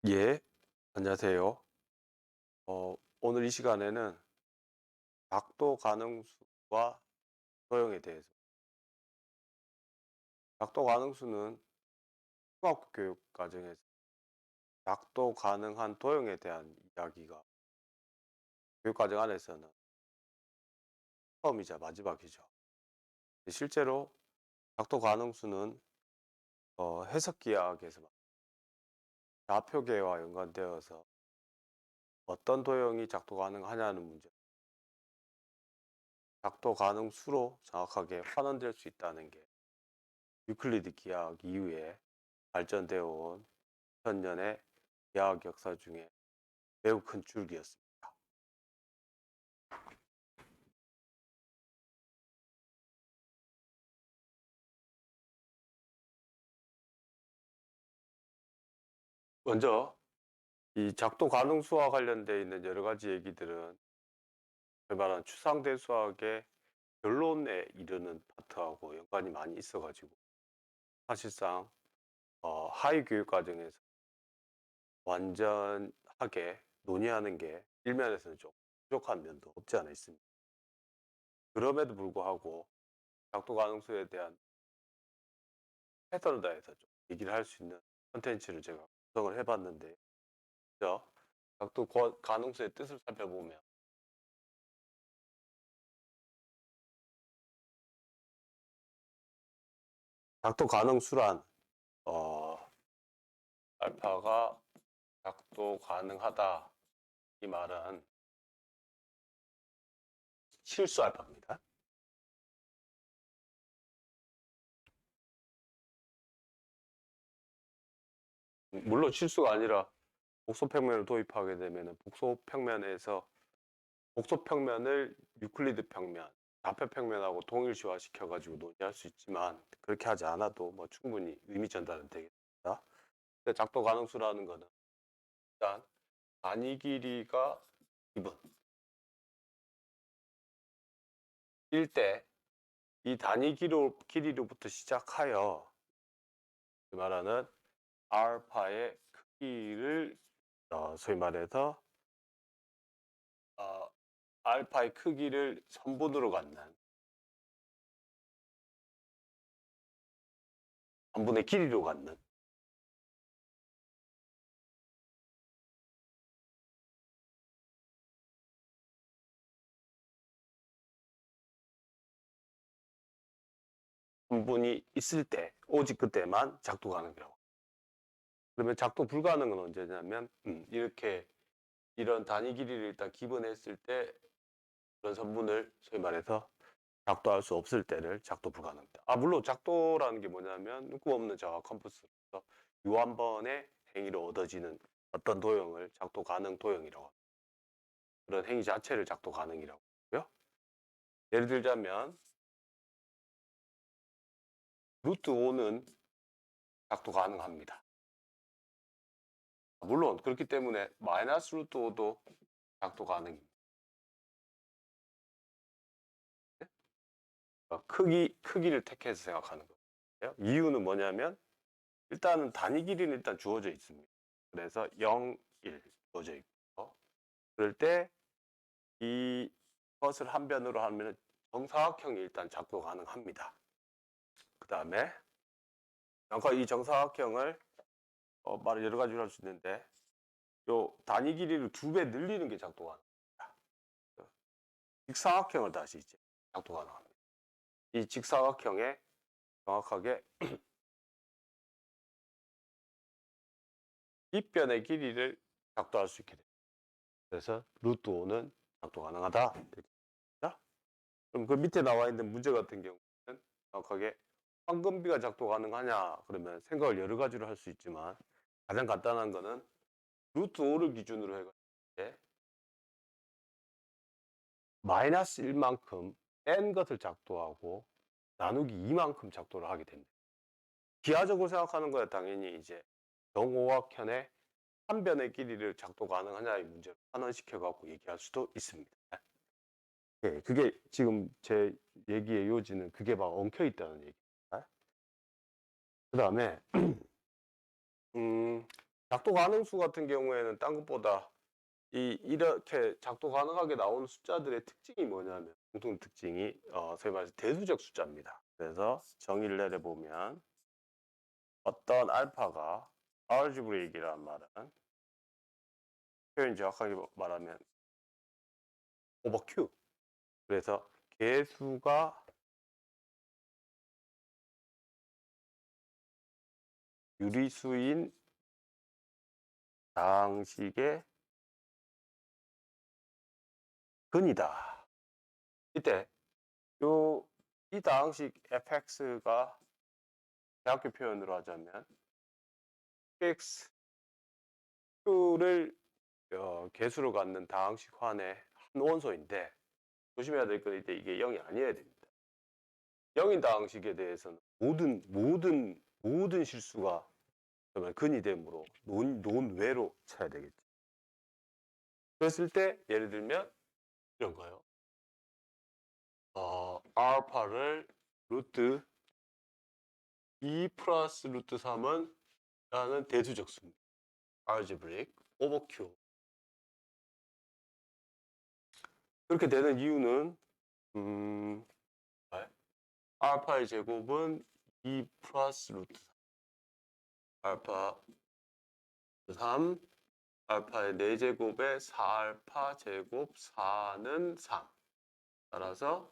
예, 안녕하세요. 오늘 이 시간에는 작도 가능수와 도형에 대해서. 작도 가능수는 중학교 교육 과정에서 작도 가능한 도형에 대한 이야기가 교육 과정 안에서는 처음이자 마지막이죠. 실제로 작도 가능수는 해석기하학에서 좌표계와 연관되어서 어떤 도형이 작도 가능하냐는 문제, 작도 가능수로 정확하게 환원될 수 있다는 게 유클리드 기하학 이후에 발전되어 온 2000년의 대학 역사 중에 매우 큰 줄기였습니다. 먼저 이 작도 가능수와 관련되어 있는 여러 가지 얘기들은 소위 말하는 추상대 수학의 결론에 이르는 파트하고 연관이 많이 있어가지고 사실상 하위 교육 과정에서 완전하게 논의하는 게 일면에서는 좀 부족한 면도 없지 않아 있습니다. 그럼에도 불구하고 작도 가능수에 대한 패턴을 다해서 좀 얘기를 할 수 있는 콘텐츠를 제가 구성을 해봤는데, 먼저 작도 가능수의 뜻을 살펴보면 작도 가능수란 알파가 작도 가능하다, 이 말은 실수 알파입니다. 물론 실수가 아니라 복소평면을 도입하게 되면 복소평면에서 복소평면을 유클리드 평면, 좌표평면하고 동일시화 시켜가지고 논의할 수 있지만 그렇게 하지 않아도 뭐 충분히 의미 전달은 되겠습니다. 근데 작도 가능수라는 거는 일단 단위 길이가 기본 일 때 이 단위 길이로부터 시작하여 그 말하는 알파의 크기를 소위 말해서 어, 알파의 크기를 선분으로 갖는 선분의 길이로 갖는 선분이 있을 때 오직 그때만 작도 가능이라고. 그러면 작도 불가능은 언제냐면 이렇게 이런 단위 길이를 일단 기본했을 때 그런 선분을 소위 말해서 작도할 수 없을 때를 작도 불가능합니다. 물론 작도라는 게 뭐냐면 눈금없는 자와 컴퍼스로서 유한번의 행위로 얻어지는 어떤 도형을 작도 가능 도형이라고 합니다. 그런 행위 자체를 작도 가능이라고 하고요. 예를 들자면 루트 5는 작도 가능합니다. 물론 그렇기 때문에 마이너스 루트 5도 작도 가능입니다. 크기를 택해서 생각하는 거예요. 이유는 뭐냐면 일단은 단위 길이는 일단 주어져 있습니다. 그래서 0, 1 주어져 있고, 그럴 때 이 것을 한 변으로 하면 정사각형이 일단 작도 가능합니다. 그 다음에 이 정사각형을 말을 여러 가지로 할 수 있는데 요 단위 길이를 2배 늘리는 게 작도 가능합니다. 직사각형을 다시 이제 작도 가능합니다. 이 직사각형에 정확하게 빗변의 길이를 작도할 수 있게 됩니다. 그래서 루트 5는 작도 가능하다. 그럼 그 밑에 나와 있는 문제 같은 경우는 정확하게 황금비가 작도 가능하냐 그러면 생각을 여러 가지로 할 수 있지만 가장 간단한 거는 루트 5를 기준으로 해가지고 마이너스 1만큼 n 것을 작도하고 나누기 2만큼 작도를 하게 됩니다. 기하적으로 생각하는 거야 당연히 이제 정오각형의 한 변의 길이를 작도 가능하냐의 문제를 환원시켜 갖고 얘기할 수도 있습니다. 예, 그게 지금 제 얘기의 요지는 그게 막 엉켜 있다는 얘기입니다. 그 다음에 작도 가능수 같은 경우에는 딴 것보다 이렇게 작도 가능하게 나오는 숫자들의 특징이 뭐냐면 공통 특징이 소위 말해서 대수적 숫자입니다. 그래서 정의를 내려보면 어떤 알파가 algebraic이라는 말은 표현 정확하게 말하면 오버 Q. 그래서 개수가 유리수인 다항식의 근이다. 이때 이 다항식 fx가 대학교 표현으로 하자면 qx, q를 개수로 갖는 다항식환의 한 원소인데 조심해야 될 건 이게 0이 아니어야 됩니다. 0인 다항식에 대해서는 모든 실수가 정말 근이 되므로 논외로 쳐야 되겠죠. 그랬을 때 예를 들면 이런 거요. 알파를 루트 2 플러스 루트 3은 라는 대수적 수입니다. algebraic over Q. 그렇게 되는 이유는 알파의 제곱은 2 플러스 루트 3. 알파 3, 알파의 4제곱에 4알파 제곱 4는 3. 따라서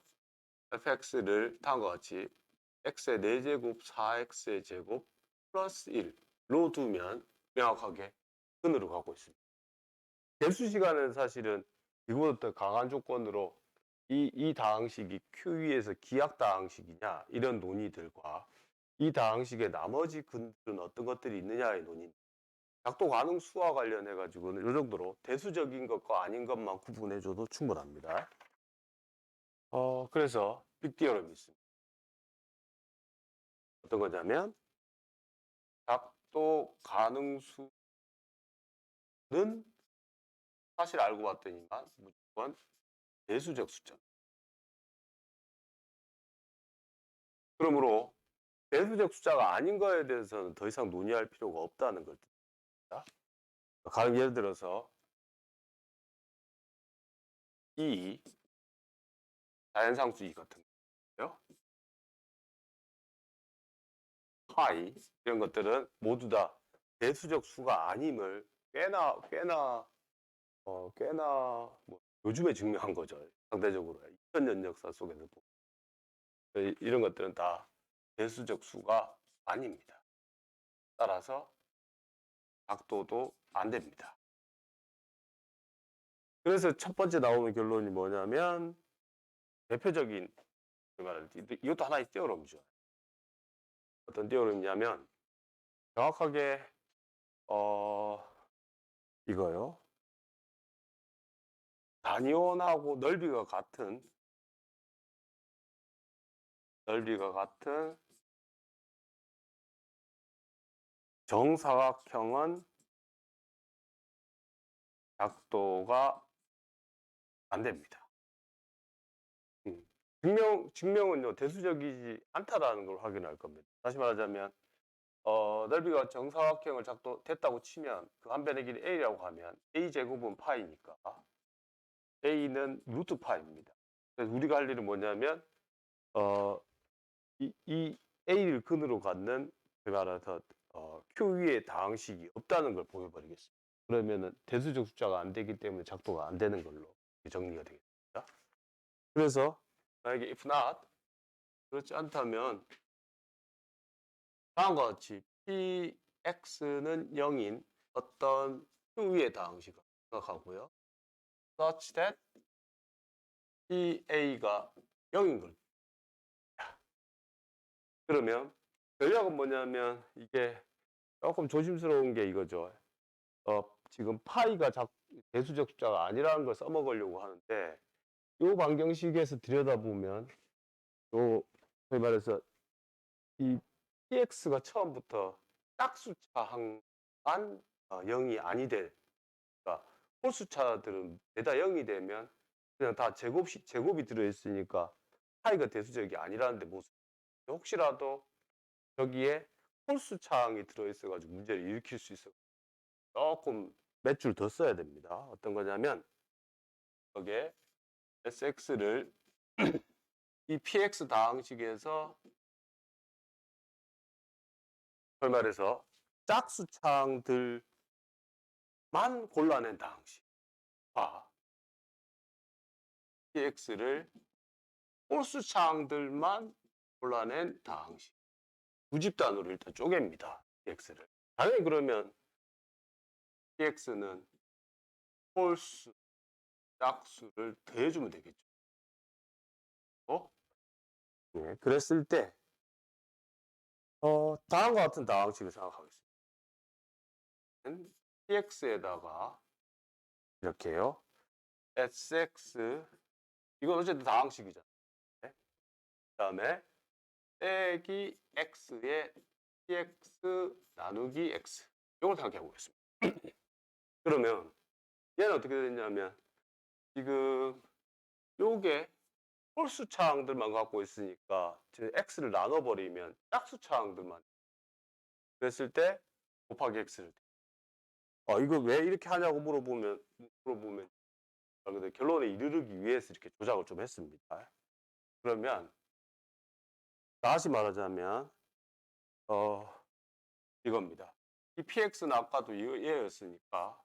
fx를 다음과 같이 x의 4제곱 4x의 제곱 플러스 1로 두면 명확하게 근으로 가고 있습니다. 개수 시간은 사실은 이거보다 더 강한 조건으로 이 다항식이 Q위에서 기하 다항식이냐 이런 논의들과 이 다항식의 나머지 근들은 어떤 것들이 있느냐의 논의. 작도 가능 수와 관련해 가지고는 이 정도로 대수적인 것과 아닌 것만 구분해 줘도 충분합니다. 그래서 빅디어럼이 있습니다. 어떤 거냐면 작도 가능수는 사실 알고 봤더니만 무조건 대수적 숫자. 그러므로 대수적 숫자가 아닌 거에 대해서는 더 이상 논의할 필요가 없다는 걸 뜻입니다. 가령 예를 들어서 이 자연상수 이 같은 거요. 파이 이런 것들은 모두 다 대수적 수가 아님을 꽤나 뭐 요즘에 증명한 거죠. 상대적으로 2000년 역사 속에서 이런 것들은 다 대수적 수가 아닙니다. 따라서 작도도 안 됩니다. 그래서 첫 번째 나오는 결론이 뭐냐면 대표적인 이것도 하나의 띠어럼이죠. 어떤 띠어럼이냐면 정확하게 이거요. 단위원하고 넓이가 같은 정사각형은 작도가 안 됩니다. 증명은요, 대수적이지 않다라는 걸 확인할 겁니다. 다시 말하자면, 넓이가 정사각형을 됐다고 치면 그 한 변의 길이 a라고 하면 a제곱은 파이니까 a는 루트 파입니다. 그래서 우리가 할 일은 뭐냐면, 이 a를 근으로 갖는 말해서 q 위에 다항식이 없다는 걸 보여버리겠습니다. 그러면은 대수적 숫자가 안 되기 때문에 작도가 안 되는 걸로 정리가 되겠습니다. 그래서 만약에 if not 그렇지 않다면 다음과 같이 px는 0인 어떤 q 위의 다항식을 생각하고요. such that pa가 0인 걸. 그러면 전략은 뭐냐면 이게 조금 조심스러운 게 이거죠. 지금 파이가 대수적 숫자가 아니라는 걸 써먹으려고 하는데 이 방정식에서 들여다보면 소위 말해서 이 px가 처음부터 짝수차항만 0이 아니 될, 그러니까 홀수차들은 대다 0이 되면 그냥 다 제곱이 들어있으니까 파이가 대수적이 아니라는데 혹시라도 저기에 홀수차항이 들어있어가지고 문제를 일으킬 수 있어요. 조금 몇 줄 더 써야 됩니다. 어떤 거냐면 여기에 SX를 이 PX 다항식에서 소위 말해서 짝수창들만 골라낸 다항식과 PX를 홀수창들만 골라낸 다항식 두 집단으로 일단 쪼갭니다. PX를. 당연히 그러면 PX는 홀수, 짝수를 더해주면 되겠죠. 네, 그랬을 때 다음과 같은 다항식을 생각하겠습니다. PX에다가 이렇게요. SX 이건 어쨌든 다항식이잖아요. 네? 그다음에 빼기 X의 PX 나누기 X 이걸 생각해 보겠습니다. 그러면 얘는 어떻게 되냐면 지금 요게 홀수차항들만 갖고 있으니까 X를 나눠버리면 짝수차항들만 그랬을 때 곱하기 X를 이거 왜 이렇게 하냐고 물어보면 결론에 이르기 위해서 이렇게 조작을 좀 했습니다. 그러면 다시 말하자면 이겁니다. 이 PX는 아까도 얘였으니까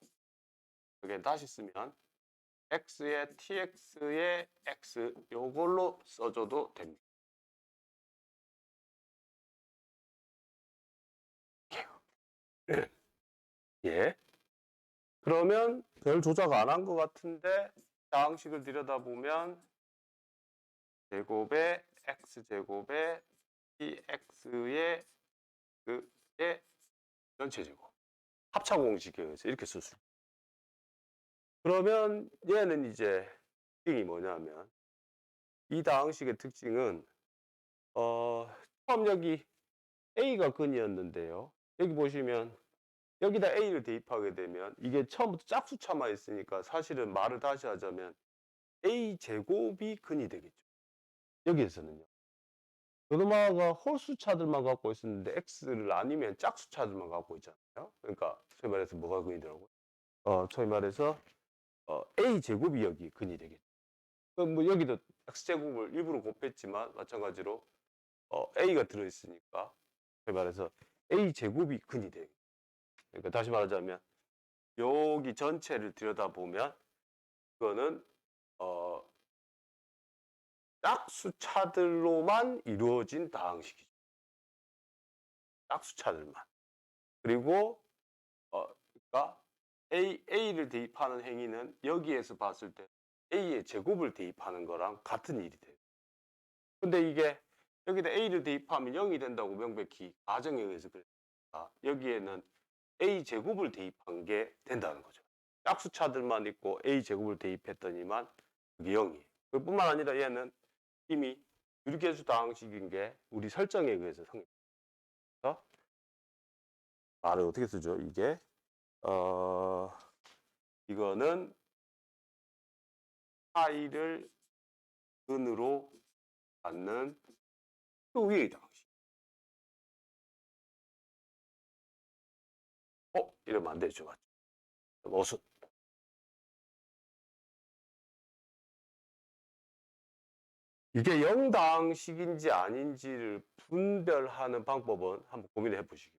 여기에 다시 쓰면 X의 TX의 X 요걸로 써줘도 됩니다. 예. 그러면 별 조작 안 한 것 같은데 다항식을 들여다보면 제곱에 X제곱에 TX의 그의 전체 제곱 합차 공식에 의해서 이렇게 쓸 수 있어요. 그러면 얘는 이제 특징이 뭐냐면 이 다항식의 특징은 처음 여기 A가 근이었는데요. 여기 보시면 여기다 A를 대입하게 되면 이게 처음부터 짝수차만 있으니까 사실은 말을 다시 하자면 A 제곱이 근이 되겠죠. 여기에서는요. 요노마가 홀수차들만 갖고 있었는데 X를 아니면 짝수차들만 갖고 있잖아요. 그러니까 소위 말해서 뭐가 근이 되라고? 소위 말해서 A 제곱이 여기 근이 되겠죠. 그럼 뭐 여기도 X 제곱을 일부러 곱했지만 마찬가지로 A가 들어있으니까 소위 말해서 A 제곱이 근이 되겠죠. 그러니까 다시 말하자면 여기 전체를 들여다보면 그거는 짝수차들로만 이루어진 다항식이죠. 짝수차들만. 그리고 그러니까 A를 대입하는 행위는 여기에서 봤을 때 A의 제곱을 대입하는 거랑 같은 일이 돼요. 근데 이게 여기다 A를 대입하면 0이 된다고 명백히 가정에 의해서 그랬으니까 여기에는 A 제곱을 대입한 게 된다는 거죠. 짝수차들만 있고 A 제곱을 대입했더니만 그게 0이에요. 그뿐만 아니라 얘는 이미 유리계수 다항식인 게 우리 설정에 의해서 성립해서 말을 어떻게 쓰죠? 이게 이거는 파이를 근으로 갖는 그 위의 다항식. 이러면 안 되죠, 맞죠? 어순. 이게 0다항식인지 아닌지를 분별하는 방법은 한번 고민해 보시기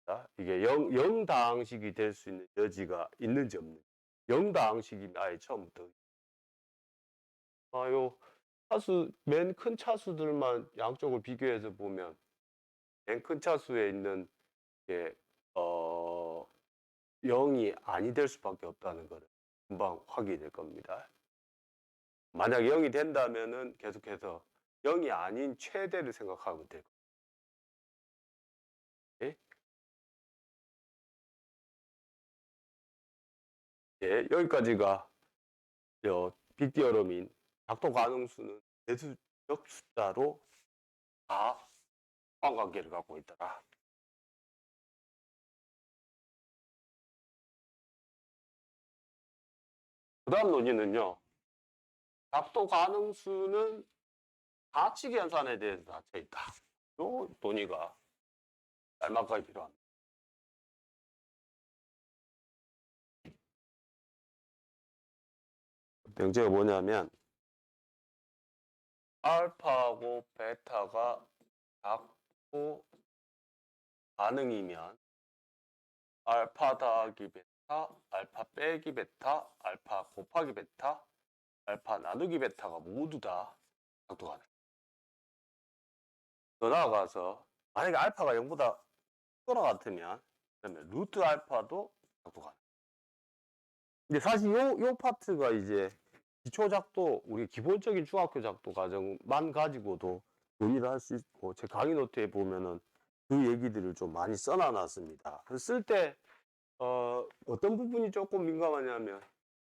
바랍니다. 이게 0다항식이 될 수 있는 여지가 있는지 없는지. 0다항식이면 아예 처음부터. 요 차수, 맨 큰 차수들만 양쪽을 비교해서 보면 맨 큰 차수에 있는 게 0이 아니 될 수밖에 없다는 것을 금방 확인이 될 겁니다. 만약 0이 된다면은 계속해서 0이 아닌 최대를 생각하면 돼요. 예? 예, 여기까지가 빅디어럼인 작동 가능수는 대수적 숫자로 다 상관관계를 갖고 있더라. 그 다음 논의는요. 작동 가능수는 가치 계산에 대해서 닫혀 있다. 요 논의가 짤막하게 필요합니다. 명제가 뭐냐면 알파하고 베타가 작도 가능이면 알파 더하기 베타, 알파 빼기 베타, 알파 곱하기 베타, 알파 나누기 베타가 모두 다 작도 가능. 더 나아가서 만약에 알파가 0보다 크거나 같으면 그러면 루트 알파도 작도 가능. 근데 사실 요 파트가 이제 기초 작도, 우리 기본적인 중학교 작도 과정만 가지고도 논의를 할 수 있고, 제 강의 노트에 보면은 그 얘기들을 좀 많이 써놔놨습니다. 쓸 때 어떤 부분이 조금 민감하냐면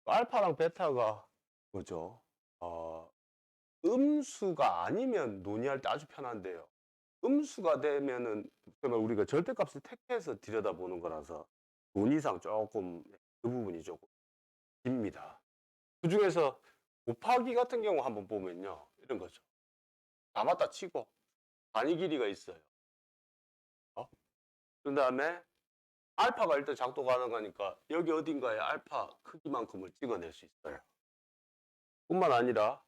알파랑 베타가 뭐죠? 음수가 아니면 논의할 때 아주 편한데요. 음수가 되면은 정말 우리가 절대값을 택해서 들여다보는 거라서 논의상 조금 그 부분이 조금 깁니다. 그 중에서 곱하기 같은 경우 한번 보면요, 이런 거죠. 다 맞다 치고 단위 길이가 있어요. 그 다음에 알파가 일단 작도 가능하니까 여기 어딘가에 알파 크기만큼을 찍어낼 수 있어요. 뿐만 아니라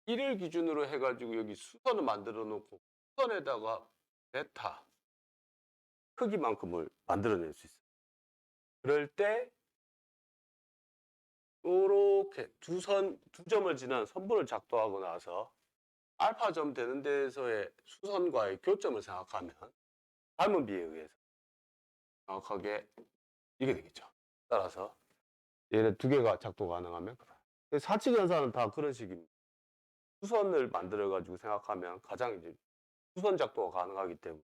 1을 기준으로 해가지고 여기 수선을 만들어 놓고 수선에다가 베타 크기만큼을 만들어낼 수 있어요. 그럴 때 이렇게 두 점을 지난 선분을 작도하고 나서 알파점 되는 데에서의 수선과의 교점을 생각하면 닮은 비에 의해서 정확하게 이게 되겠죠. 따라서 얘네 두 개가 작도 가능하면 사칙 연산은 다 그런 식입니다. 수선을 만들어 가지고 생각하면 가장 이제 수선 작도가 가능하기 때문에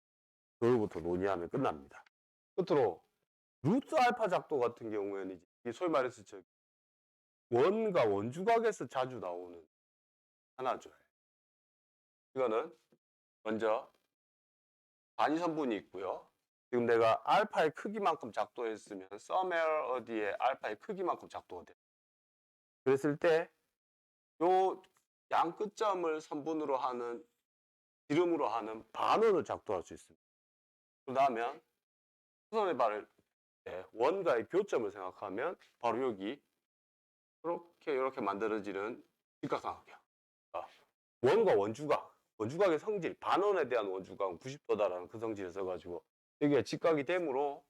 그걸부터 논의하면 끝납니다. 끝으로 루트 알파 작도 같은 경우에는 이제 소위 말해서 원과 원주각에서 자주 나오는 하나죠. 이거는 먼저 단위선분이 있고요. 지금 내가 알파의 크기만큼 작도했으면 somewhere 어디에 알파의 크기만큼 작도가 돼요. 그랬을 때 요 양 끝점을 선분으로 하는 지름으로 하는 반원을 작도할 수 있습니다. 그러면 수선의 발을 원과의 교점을 생각하면 바로 여기 이렇게 만들어지는 직각삼각형. 원과 원주각의 성질, 반원에 대한 원주각은 90도다라는 그 성질을 써가지고 여기가 직각이 되므로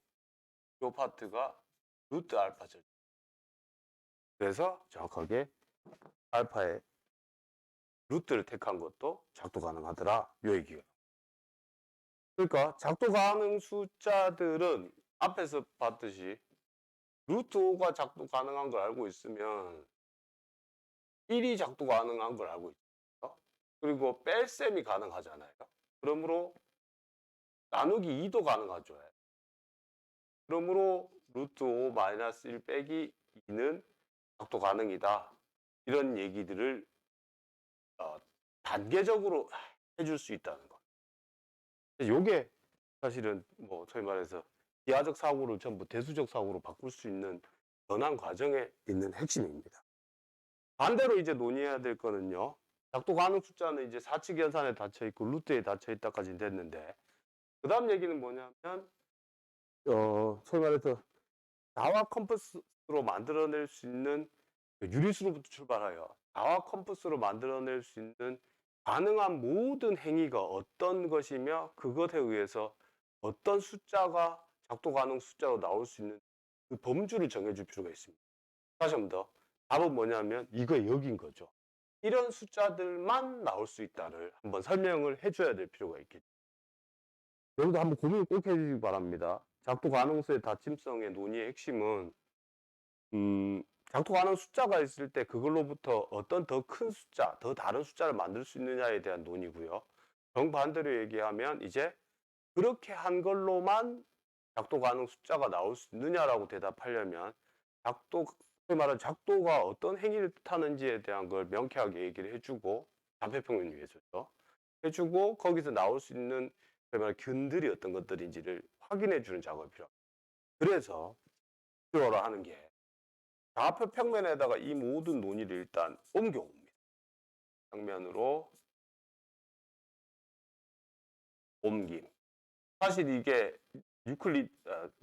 이 파트가 루트 알파 절. 그래서 정확하게 알파의 루트를 택한 것도 작도 가능하더라. 요 얘기가. 그러니까 작도 가능 숫자들은 앞에서 봤듯이 루트 5가 작도 가능한 걸 알고 있으면 1이 작도 가능한 걸 알고 있죠. 그리고 뺄셈이 가능하잖아요. 그러므로 나누기 2도 가능하죠. 그러므로 루트 5 마이너스 1 빼기 2는 작도 가능이다. 이런 얘기들을 단계적으로 해줄 수 있다는 거. 요게 사실은 뭐 소위 말해서 기하적 사고를 전부 대수적 사고로 바꿀 수 있는 전환 과정에 있는 핵심입니다. 반대로 이제 논의해야 될 거는요. 작도 가능 숫자는 이제 사칙 연산에 닫혀 있고 루트에 닫혀 있다까지 됐는데 그 다음 얘기는 뭐냐면 소위 말해서 다화 컴퍼스로 만들어낼 수 있는 유리수로부터 출발하여 다화 컴퍼스로 만들어낼 수 있는 가능한 모든 행위가 어떤 것이며 그것에 의해서 어떤 숫자가 작도 가능 숫자로 나올 수 있는 그 범주를 정해줄 필요가 있습니다. 다시 한 번 더. 답은 뭐냐면 이거 여긴 거죠. 이런 숫자들만 나올 수 있다를 한번 설명을 해줘야 될 필요가 있겠죠. 여러분도 한번 고민을 꼭 해주시기 바랍니다. 작도 가능수의 닫힘성의 논의의 핵심은 작도 가능 숫자가 있을 때 그걸로부터 어떤 더 큰 숫자, 더 다른 숫자를 만들 수 있느냐에 대한 논의고요. 정반대로 얘기하면 이제 그렇게 한 걸로만 작도 가능 숫자가 나올 수 있느냐라고 대답하려면 소위 말하는 작도가 어떤 행위를 뜻하는지에 대한 걸 명쾌하게 얘기를 해주고 단편평면 위해서죠. 해주고 거기서 나올 수 있는 균들이 어떤 것들인지를 확인해 주는 작업이 필요합니다. 그래서 필요로 하는 게 좌표 평면에다가 이 모든 논의를 일단 옮겨옵니다. 평면으로 옮김. 사실 이게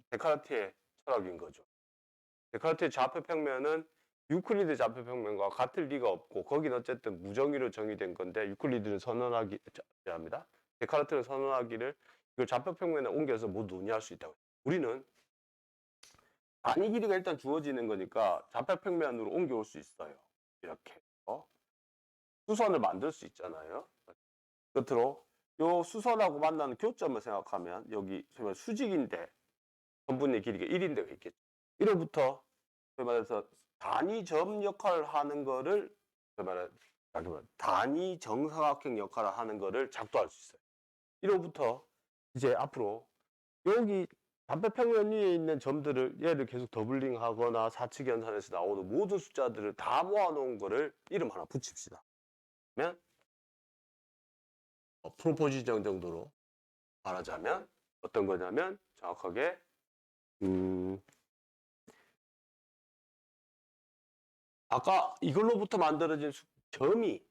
데카르트의 철학인 거죠. 데카르트의 좌표 평면은 유클리드 좌표평면과 같을 리가 없고 거긴 어쨌든 무정의로 정의된 건데 유클리드는 선언하기 합니다. 데카르트는 선언하기를 이걸 좌표평면에 옮겨서 모두 논의할 수 있다고. 우리는 단위 길이가 일단 주어지는 거니까 좌표평면으로 옮겨올 수 있어요. 이렇게 수선을 만들 수 있잖아요. 끝으로 요 수선하고 만나는 교점을 생각하면 여기 수직인데 전분의 길이가 1인데가 있겠죠. 1호부터 말해서 단위점 역할을 하는 거를 단위 정사각형 역할을 하는 거를 작도할 수 있어요. 1호부터 이제 앞으로 여기 좌표평면 위에 있는 점들을 얘를 계속 더블링하거나 사칙 연산에서 나오는 모든 숫자들을 다 모아놓은 거를 이름 하나 붙입시다. 그러면 프로포지션 정도로 말하자면 어떤 거냐면 정확하게 아까 이걸로부터 만들어진 점이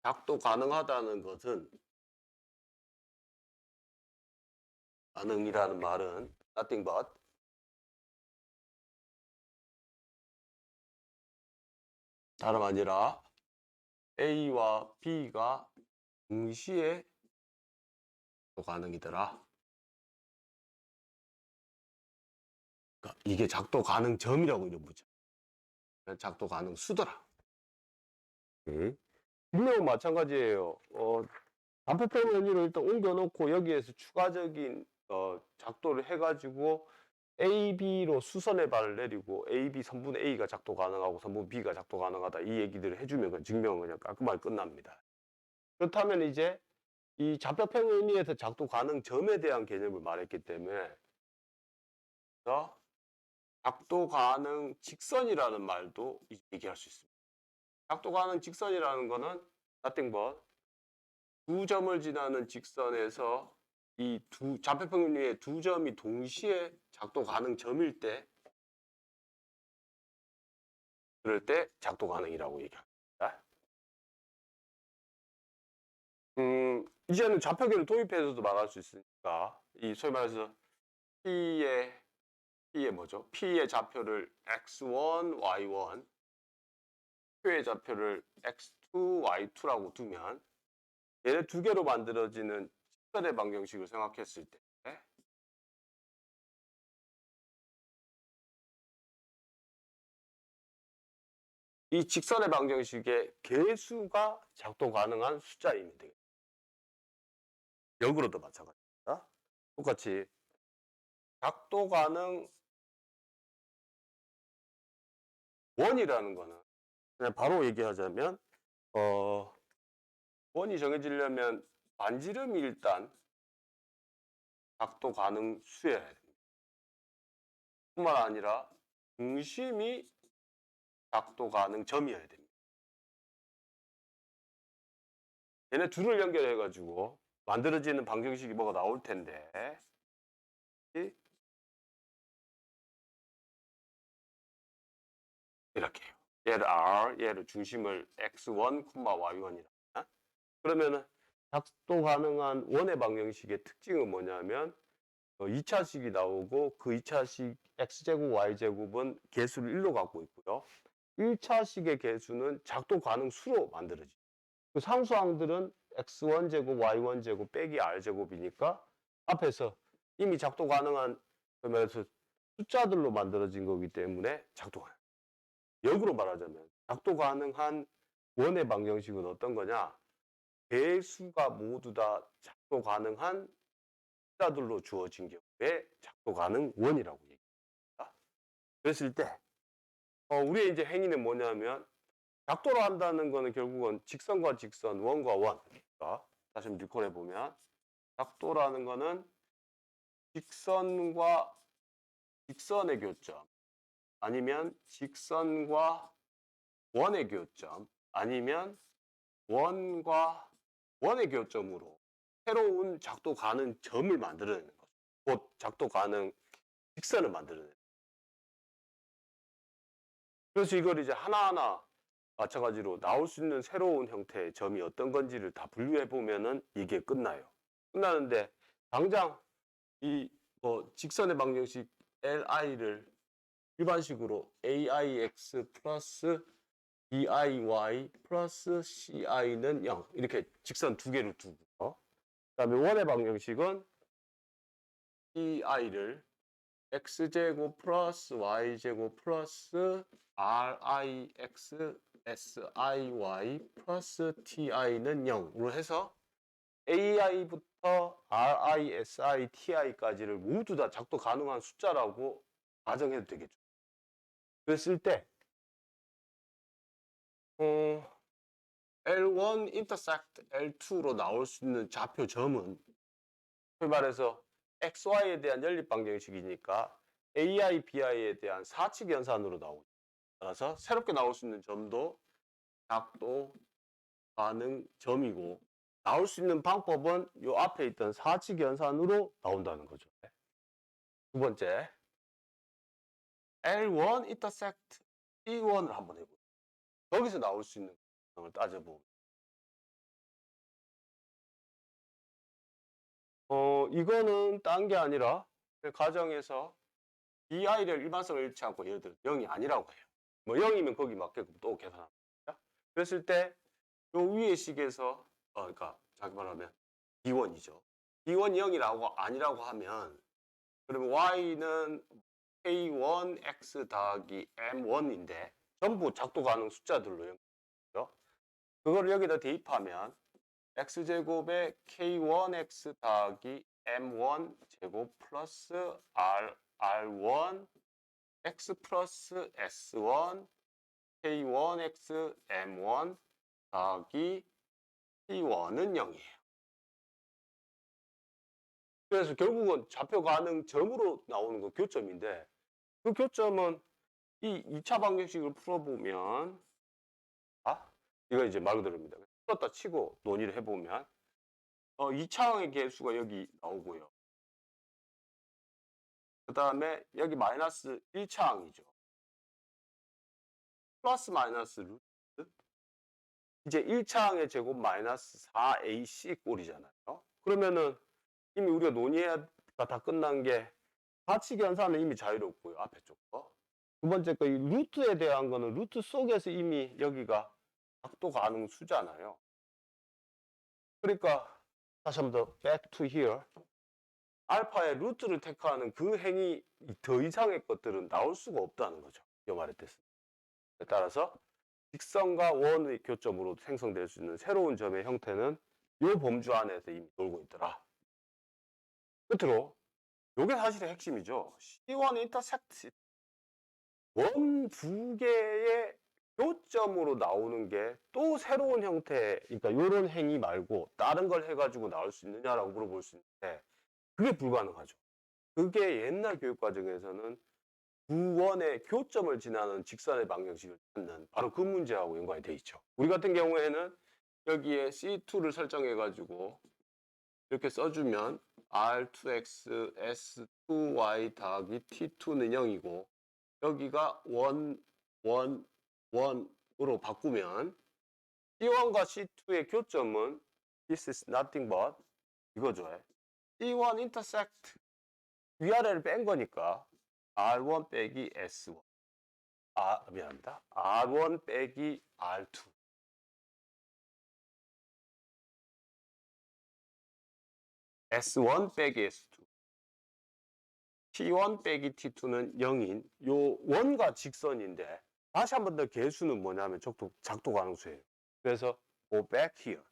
작도 가능하다는 것은 가능이라는 말은 nothing but 다름 아니라 A와 B가 동시에 가능이더라. 그러니까 이게 작도 가능 점이라고 이름 붙여. 작도 가능 수더라. 분명히 마찬가지예요. 좌표평면위로 일단 옮겨놓고 여기에서 추가적인 작도를 해가지고 A, B로 수선의 발을 내리고 A, B 선분 A가 작도 가능하고 선분 B가 작도 가능하다 이 얘기들을 해주면 증명은 그냥 깔끔하게 끝납니다. 그렇다면 이제 이 좌표평면위에서 작도 가능 점에 대한 개념을 말했기 때문에 작도 가능 직선이라는 말도 얘기할 수 있습니다. 작도 가능 직선이라는 거는 nothing but 두 점을 지나는 직선에서 이 좌표평면위의 두 점이 동시에 작도 가능 점일 때 그럴 때 작도 가능이라고 얘기합니다. 이제는 좌표계를 도입해서도 말할 수 있으니까 이 소위 말해서 P의 뭐죠? P의 좌표를 x1, y1 Q의 좌표를 x2, y2라고 두면 얘네 두 개로 만들어지는 직선의 방정식을 생각했을 때 이 직선의 방정식의 개수가 작도 가능한 숫자이면 되겠다. 역으로도 마찬가지입니다. 똑같이 작도 가능 원이라는 거는 그냥 바로 얘기하자면 원이 정해지려면 반지름이 일단 작도 가능 수여야 됩니다. 뿐만 아니라 중심이 작도 가능 점이어야 됩니다. 얘네 둘을 연결해 가지고 만들어지는 방정식이 뭐가 나올 텐데 이렇게 해요. 얘를 R, 얘를 중심을 x1, y1이라. 그러면은 작도 가능한 원의 방정식의 특징은 뭐냐면 2차식이 나오고 그 2차식 x제곱, y제곱은 개수를 1로 갖고 있고요. 1차식의 개수는 작도 가능 수로 만들어지죠. 그 상수항들은 x1제곱, y1제곱 빼기 r제곱이니까 앞에서 이미 작도 가능한 그러면서 숫자들로 만들어진 거기 때문에 작도 가능. 역으로 말하자면 작도 가능한 원의 방정식은 어떤 거냐? 개수가 모두 다 작도 가능한 숫자들로 주어진 경우에 작도 가능 원이라고 얘기합니다. 그랬을 때 우리의 이제 행위는 뭐냐면 작도를 한다는 거는 결국은 직선과 직선, 원과 원. 다시 한번 리콜해 보면 작도라는 거는 직선과 직선의 교점 아니면 직선과 원의 교점 아니면 원과 원의 교점으로 새로운 작도 가능 점을 만들어내는 거죠. 곧 작도 가능 직선을 만들어내는 거죠. 그래서 이걸 이제 하나하나 마찬가지로 나올 수 있는 새로운 형태의 점이 어떤 건지를 다 분류해 보면은 이게 끝나요. 끝나는데 당장 이 직선의 방정식 LI를 일반식으로 AIX 플러스 BIY 플러스 CI는 0 이렇게 직선 두 개를 두고요. 그다음에 원의 방정식은 CI를 x제곱 플러스 y제곱 플러스 RIX SIY 플러스 TI는 0으로 해서 AI부터 RI, SI, TI까지를 모두 다 작도 가능한 숫자라고 가정해도 되겠죠. 그랬을 때 L1 intersect L2로 나올 수 있는 좌표점은 소위 말해서 XY에 대한 연립 방정식이니까 AI, BI에 대한 사칙 연산으로 나오고 따라서 새롭게 나올 수 있는 점도 작도 가능 점이고 나올 수 있는 방법은 요 앞에 있던 사칙 연산으로 나온다는 거죠. 두 번째 L1 intersect T1을 한번 해보죠. 여기서 나올 수 있는 가능을 따져보면 이거는 딴 게 아니라 가정에서 BI를 일반성을 잃지 않고 예를 들어 0이 아니라고 해요. 뭐 0이면 거기 맞게끔 또 계산합니다. 그랬을 때 요 위의 식에서 그러니까 자기 말하면 B1이죠. B1 0이라고 아니라고 하면 그러면 Y는 K1X 더하기 M1인데 전부 작도 가능 숫자들로 연결되죠. 그걸 여기다 대입하면 X제곱에 K1X 더하기 M1 제곱 플러스 R1 X 플러스 S1 K1X M1 더하기 T1은 0이에요. 그래서 결국은 좌표 가능 점으로 나오는 거 교점인데 그 교점은 이 2차 방정식을 풀어보면 이거 이제 말 그대로입니다. 풀었다 치고 논의를 해보면 2차항의 개수가 여기 나오고요. 그 다음에 여기 마이너스 1차항이죠. 플러스 마이너스 루트 이제 1차항의 제곱 마이너스 4AC 꼴이잖아요. 그러면은 이미 우리가 논의가 다 끝난 게 사칙 연산은 이미 자유롭고요. 앞에 쪽 거. 두 번째 거 이 루트에 대한 거는 루트 속에서 이미 여기가 각도 가능 수잖아요. 그러니까 다시 한 번 더 back to here. 알파의 루트를 택하는 그 행위 더 이상의 것들은 나올 수가 없다는 거죠. 이 말의 뜻은. 따라서 직선과 원의 교점으로 생성될 수 있는 새로운 점의 형태는 이 범주 안에서 이미 놀고 있더라. 끝으로 이게 사실의 핵심이죠. C1 intersect 원 두 개의 교점으로 나오는 게 또 새로운 형태, 그러니까 이런 행위 말고 다른 걸 해가지고 나올 수 있느냐라고 물어볼 수 있는데 그게 불가능하죠. 그게 옛날 교육과정에서는 두 원의 교점을 지나는 직선의 방정식을 찾는 바로 그 문제하고 연관이 돼 있죠. 우리 같은 경우에는 여기에 C2를 설정해가지고 이렇게 써주면 R2X S2Y 더하기 T2는 0이고 여기가 1, 1, 1으로 바꾸면 C1과 C2의 교점은 This is nothing but 이거죠. C1 intersect 위아래를 뺀 거니까 R1 빼기 S1 미안합니다. R1 빼기 R2 S1 빼기 S2 T1 빼기 T2는 0인 요 원과 직선인데 다시 한 번 더 개수는 뭐냐면 작도 가능수예요. 그래서 go back here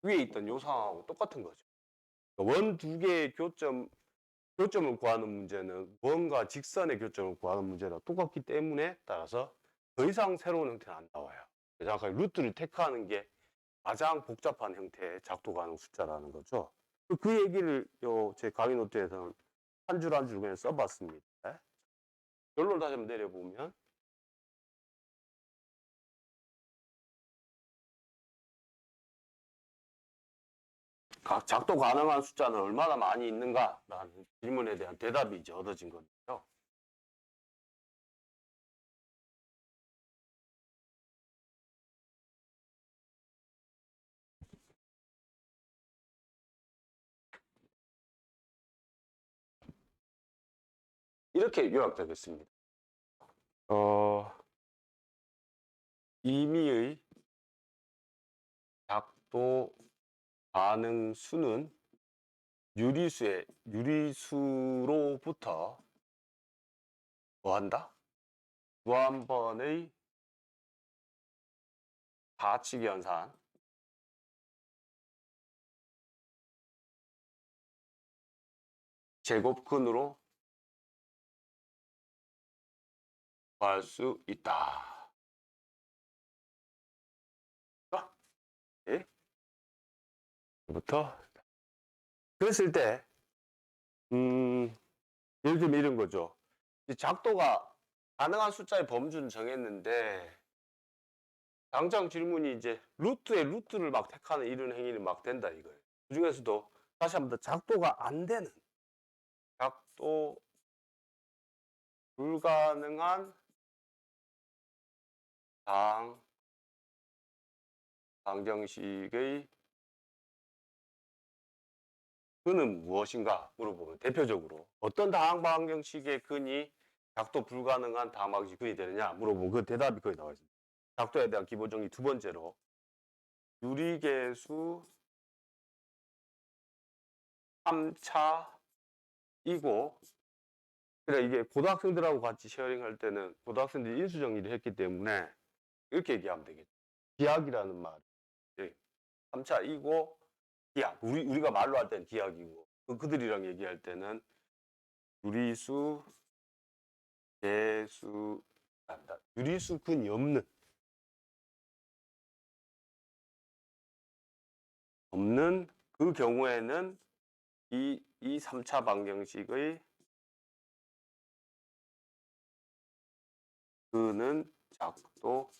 위에 있던 요 상황하고 똑같은 거죠. 원 두 개의 교점을 구하는 문제는 원과 직선의 교점을 구하는 문제랑 똑같기 때문에 따라서 더 이상 새로운 형태는 안 나와요. 정확하게 루트를 택하는 게 가장 복잡한 형태의 작도 가능 숫자라는 거죠. 그 얘기를 제 강의 노트에서는 한 줄 한 줄 그냥 써봤습니다. 결론을 다시 한번 내려보면 각 작도 가능한 숫자는 얼마나 많이 있는가라는 질문에 대한 대답이 이제 얻어진 건데요. 이렇게 요약되겠습니다. 임의의 작도 가능 수는 유리수로부터 뭐한다? 무한번의 가치기 연산 제곱근으로 구할 수 있다. 예? 부터 그랬을 때 예를 들면 이런 거죠. 이 작도가 가능한 숫자의 범주는 정했는데 당장 질문이 이제 루트의 루트를 막 택하는 이런 행위는 막 된다 이거예요. 그 중에서도 다시 한번 더 작도가 안 되는 작도 불가능한 방정식의 근은 무엇인가 물어보면 대표적으로 어떤 다항 방정식의 근이 작도 불가능한 다항 방정식 근이 되느냐 물어보면 그 대답이 거기 나와 있습니다. 작도에 대한 기본 정리 두 번째로 유리계수 3차이고 그래 이게 고등학생들하고 같이 쉐어링할 때는 고등학생들이 인수 정리를 했기 때문에 이렇게 얘기하면 되겠죠. 기하이라는 말, 3차이고 기하. 우리가 말로 할 때는 기하이고 그들이랑 얘기할 때는 유리수 계수 한다. 유리수 근이 없는 그 경우에는 이 3차 방정식의 그는 작도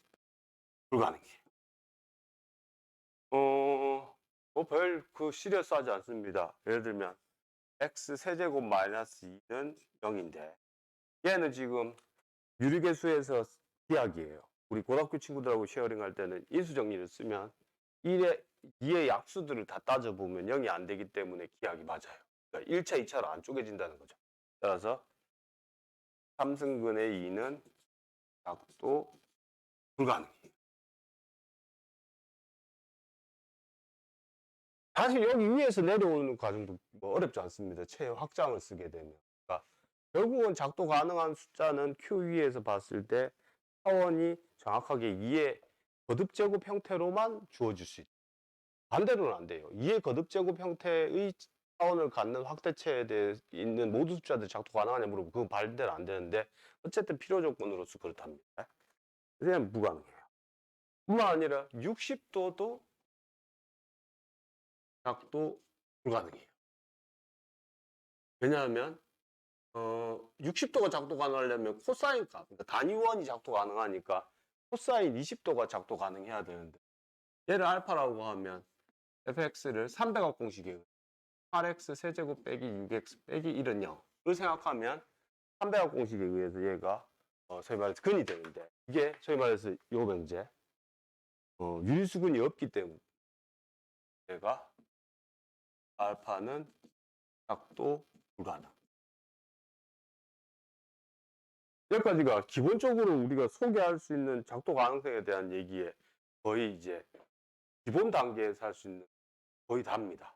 불가능해요. 별 시리어스하지 않습니다. 예를 들면 x 세제곱 마이너스 2는 0인데 얘는 지금 유리계수에서 기하기예요. 우리 고등학교 친구들하고 쉐어링할 때는 인수 정리를 쓰면 2의 약수들을 다 따져보면 0이 안 되기 때문에 기하기 맞아요. 그러니까 1차, 2차로 안 쪼개진다는 거죠. 따라서 3승근의 2는 작도 불가능해요. 사실 여기 위에서 내려오는 과정도 뭐 어렵지 않습니다. 최 확장을 쓰게 되면. 그러니까 결국은 작도 가능한 숫자는 Q 위에서 봤을 때 차원이 정확하게 2의 거듭제곱 형태로만 주어질 수 있다. 반대로는 안 돼요. 2의 거듭제곱 형태의 차원을 갖는 확대체에 대해 있는 모든 숫자들이 작도 가능하냐 물어보면 그건 반대로 안 되는데 어쨌든 필요 조건으로서 그렇답니다. 그냥 무가능해요. 뿐만 아니라 60도도 작도 불가능해요. 왜냐하면 60도가 작도 가능하려면 코사인 값, 그러니까 단위원이 작도 가능하니까 코사인 20도가 작도 가능해야 되는데 얘를 알파라고 하면 fx를 300억 공식에 8x 세제곱 빼기 6x 빼기 1은 0을 생각하면 300억 공식에 의해서 얘가 소위 말해서 근이 되는데 이게 소위 말해서 요거 이제 유리수근이 없기 때문에 얘가 알파는 작도 불가능. 여기까지가 기본적으로 우리가 소개할 수 있는 작도 가능성에 대한 얘기에 거의 이제 기본 단계에서 할 수 있는 거의 답니다.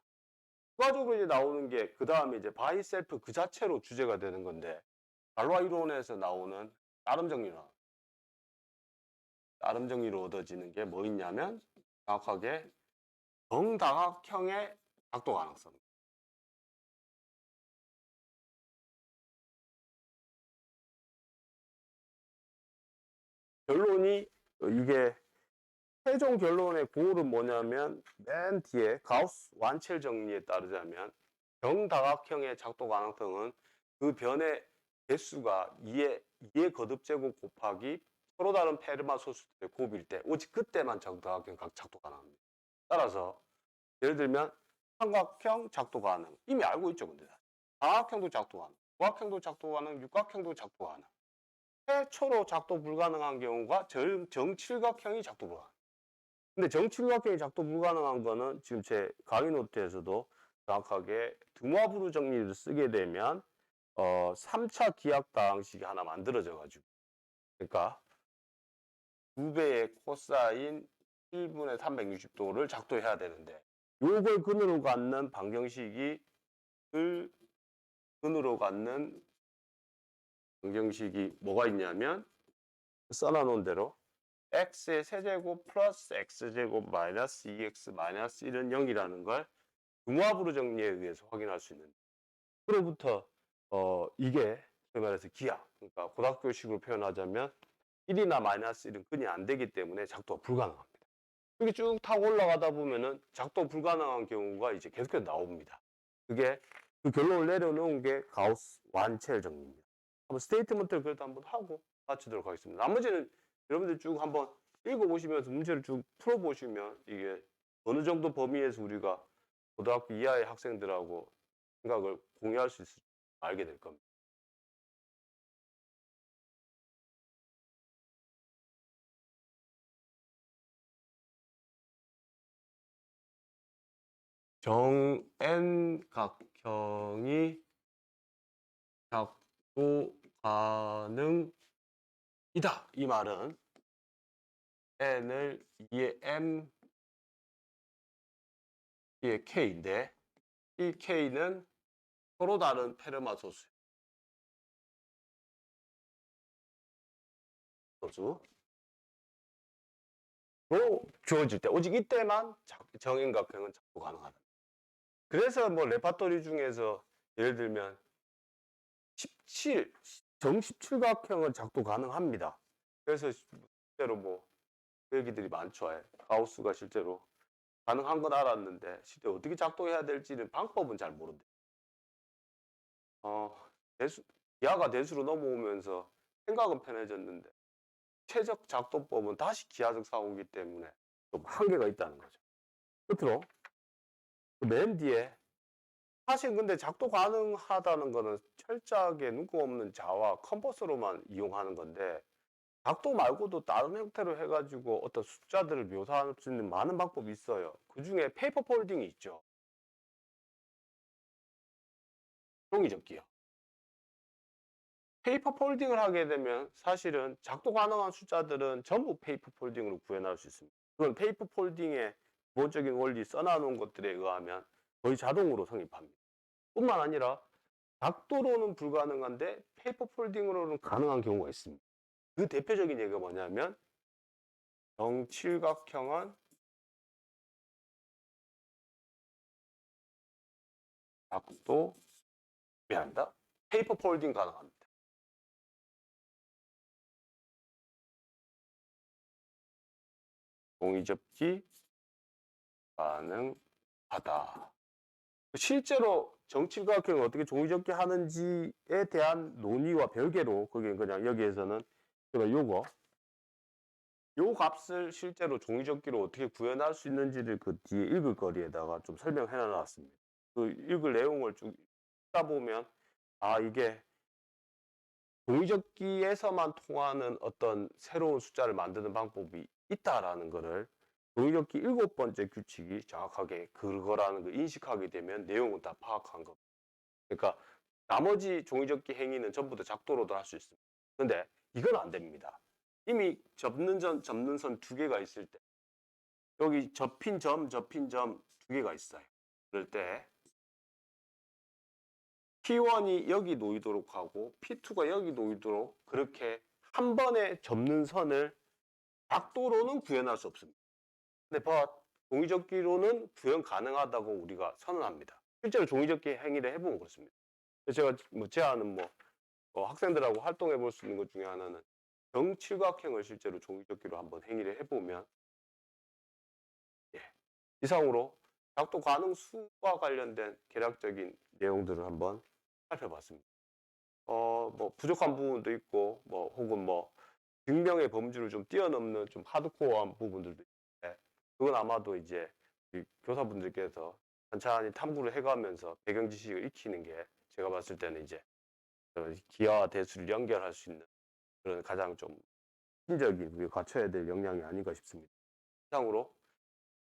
추가적으로 이제 나오는 게 그 다음에 이제 바이셀프 그 자체로 주제가 되는 건데 발로하 이론에서 나오는 따름 정리로 얻어지는 게 뭐 있냐면 정확하게 정다각형의 작도 가능성. 결론이 이게 최종 결론의 고울은 뭐냐면 맨 뒤에 가우스 완첼 정리에 따르자면 정다각형의 작도 가능성은 그 변의 개수가 2의 거듭제곱 곱하기 서로 다른 페르마 소수들의 곱일 때 오직 그때만 정다각형 작도 가능합니다. 따라서 예를 들면 삼각형 작도 가능 이미 알고 있죠. 근데 다각형도 작도 가능,五각형도 작도 가능, 육각형도 작도 가능. 최초로 작도 불가능한 경우가 정칠각형이 작도 불가능. 근데 정칠각형이 작도 불가능한 거는 지금 제 강의 노트에서도 정확하게 드모아브루 정리를 쓰게 되면 3차 기하다항식이 하나 만들어져 가지고 그러니까 2배의 코사인 1분의 360도를 작도해야 되는데 요걸 근으로 갖는 방정식이 근으로 갖는 방정식이 뭐가 있냐면 써놔놓은 대로 x의 세제곱 플러스 x제곱 마이너스 2x 마이너스 1은 0이라는 걸 중화부로 정리에 의해서 확인할 수 있는데 그로부터 이게 그 말해서 기하 그러니까 고등학교식으로 표현하자면 1이나 마이너스 1은 근이 안 되기 때문에 작도가 불가능합니다. 이렇게 쭉 타고 올라가다 보면은 작도 불가능한 경우가 이제 계속해서 나옵니다. 그게 그 결론을 내려놓은 게 가우스 완첼 정리입니다. 한번 스테이트먼트를 그래도 한번 하고 마치도록 하겠습니다. 나머지는 여러분들 쭉 한번 읽어보시면서 문제를 쭉 풀어보시면 이게 어느 정도 범위에서 우리가 고등학교 이하의 학생들하고 생각을 공유할 수 있을지 알게 될 겁니다. 정N각형이 작도 가능이다. 이 말은 n을 2의 m, 2의 k인데 이 k는 서로 다른 페르마 소수로 주어질 때 오직 이때만 정인각형은 작도 가능하다. 그래서 뭐 레파토리 중에서 예를 들면 17, 정 17각형은 작도 가능합니다. 그래서 실제로 뭐 그 얘기들이 많죠. 가우스가 실제로 가능한 건 알았는데 실제 어떻게 작동해야 될지는 방법은 잘 모른대. 대수, 기하가 대수로 넘어오면서 생각은 편해졌는데 최적 작동법은 다시 기하적 사고이기 때문에 좀 한계가 있다는 거죠. 끝으로 맨 뒤에 사실 근데 작도 가능하다는 거는 철저하게 눈금 없는 자와 컨버스로만 이용하는 건데 작도 말고도 다른 형태로 해가지고 어떤 숫자들을 묘사할 수 있는 많은 방법이 있어요. 그 중에 페이퍼 폴딩이 있죠. 종이접기요. 페이퍼 폴딩을 하게 되면 사실은 작도 가능한 숫자들은 전부 페이퍼 폴딩으로 구현할 수 있습니다. 그건 페이퍼 폴딩의 기본적인 원리 써놔놓은 것들에 의하면 거의 자동으로 성립합니다. 뿐만 아니라 작도로는 불가능한데 페이퍼 폴딩으로는 가능한 경우가 있습니다. 그 대표적인 예가 뭐냐면 정칠각형은 작도 미안합니다. 페이퍼 폴딩 가능합니다. 종이접기 가능하다. 실제로 정칠각형을 어떻게 종이접기 하는지에 대한 논의와 별개로 그게 그냥 여기에서는 제가 요거 요 값을 실제로 종이접기로 어떻게 구현할 수 있는지를 그 뒤에 읽을 거리에다가 좀 설명해 놨습니다. 그 읽을 내용을 쭉 읽다 보면 아 이게 종이접기에서만 통하는 어떤 새로운 숫자를 만드는 방법이 있다라는 거를 종이접기 7번째 규칙이 정확하게 그거라는 걸 인식하게 되면 내용은 다 파악한 겁니다. 그러니까 나머지 종이접기 행위는 전부 다 작도로도 할 수 있습니다. 근데 이건 안 됩니다. 이미 접는 선 두 개가 있을 때 여기 접힌 점 두 개가 있어요. 그럴 때 P1이 여기 놓이도록 하고 P2가 여기 놓이도록 그렇게 한 번에 접는 선을 각도로는 구현할 수 없습니다. 근데 종이접기로는 구현 가능하다고 우리가 선언합니다. 실제로 종이접기 행위를 해보면 그렇습니다. 제가 뭐 제안은 학생들하고 활동해 볼 수 있는 것 중에 하나는 정칠각형을 실제로 종이접기로 한번 행위를 해보면 이상으로 작도 가능 수와 관련된 계략적인 내용들을 한번 살펴봤습니다. 뭐 부족한 부분도 있고 혹은 증명의 범주를 좀 뛰어넘는 좀 하드코어한 부분들도 있는데 그건 아마도 이제 교사분들께서 천천히 탐구를 해가면서 배경 지식을 익히는 게 제가 봤을 때는 이제 기하와 대수를 연결할 수 있는 그런 가장 좀 신적인 우리가 갖춰야 될 역량이 아닌가 싶습니다. 이상으로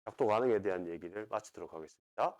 작도 가능에 대한 얘기를 마치도록 하겠습니다.